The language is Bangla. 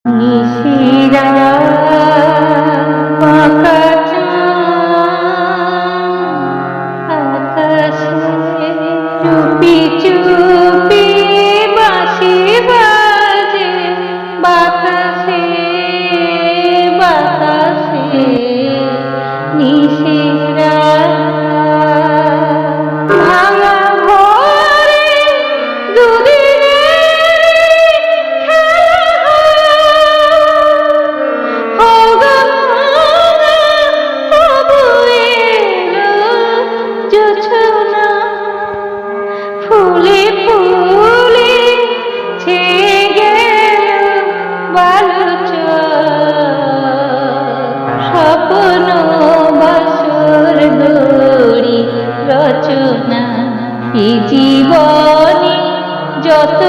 নিশিরা বাঁকা আকাশে চুপি চুপি বাঁশি বাজে বাতাসে বাতাসে নিশিরা ভাঙা ঘরে ফুলে ফুলে ছেয়ে গেল স্বপ্ন বাসর গড়ি রচনা এই জীবনে যত